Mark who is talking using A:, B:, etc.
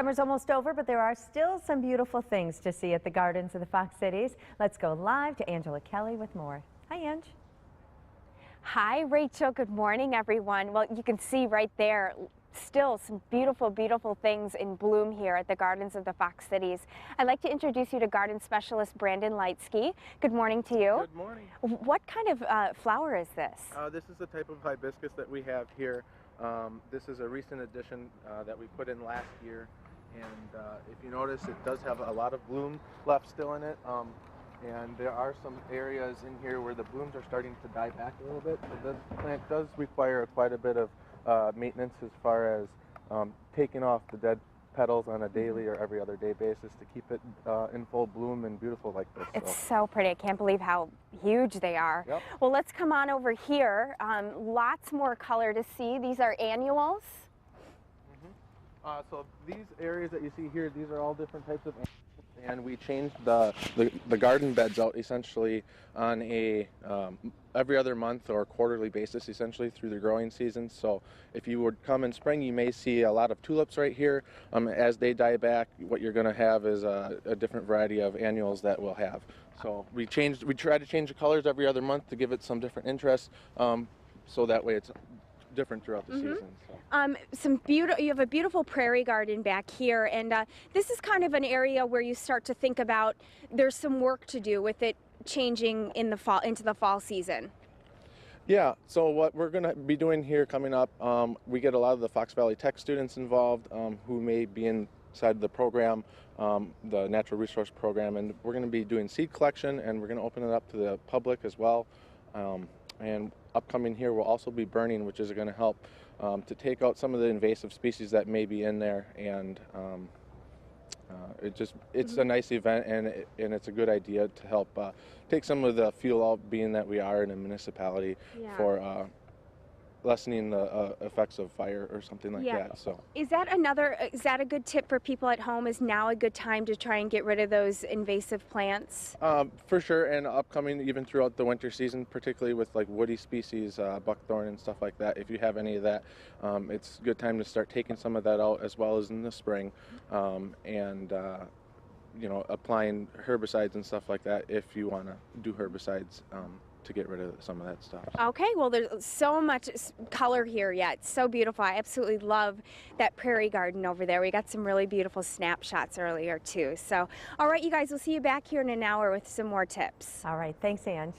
A: Summer's almost over, but there are still some beautiful things to see at the gardens of the Fox Cities. Let's go live to Angela Kelly with more. Hi, Ange.
B: Hi, Rachel. Good morning, everyone. Well, you can see right there still some beautiful, beautiful things in bloom here at the Gardens of the Fox Cities. I'd like to introduce you to garden specialist Brandon Lightsky. Good morning to you.
C: Good morning.
B: What kind of flower is this?
C: This is the type of hibiscus that we have here. This is a recent addition that we put in last year, and if you notice, it does have a lot of bloom left still in it. And there are some areas in here where the blooms are starting to die back a little bit. So this plant does require quite a bit of maintenance as far as taking off the dead petals on a daily or every other day basis to keep it in full bloom and beautiful like this.
B: It's so pretty. I can't believe how huge they are.
C: Yep.
B: Well, let's come on over here. Lots more color to see. These are annuals.
C: So these areas that you see here, these are all different types of annuals. And we changed the garden beds out essentially on a every other month or quarterly basis essentially through the growing season. So if you would come in spring, you may see a lot of tulips right here. As they die back, what you're going to have is a different variety of annuals that we'll have. So we try to change the colors every other month to give it some different interest, so that way it's different throughout the season. So.
B: You have a beautiful prairie garden back here, and this is kind of an area where you start to think about there's some work to do with it changing in the fall, into the fall season.
C: Yeah, so what we're going to be doing here coming up, we get a lot of the Fox Valley Tech students involved who may be inside the program, the natural resource program, and we're going to be doing seed collection, and we're going to open it up to the public as well. And upcoming here will also be burning, which is going to help to take out some of the invasive species that may be in there, and it's a nice event, and it's a good idea to help take some of the fuel out, being that we are in a municipality, for lessening the effects of fire or something like that. So
B: is that a good tip for people at home? Is now a good time to try and get rid of those invasive plants?
C: For sure, and upcoming even throughout the winter season, particularly with like woody species, buckthorn and stuff like that. If you have any of that, it's a good time to start taking some of that out, as well as in the spring, and you know, applying herbicides and stuff like that if you want to do herbicides to get rid of some of that stuff.
B: Okay, well, there's so much color here yet. It's so beautiful. I absolutely love that prairie garden over there. We got some really beautiful snapshots earlier too. So, all right, you guys, we'll see you back here in an hour with some more tips.
A: All right, thanks, Ange.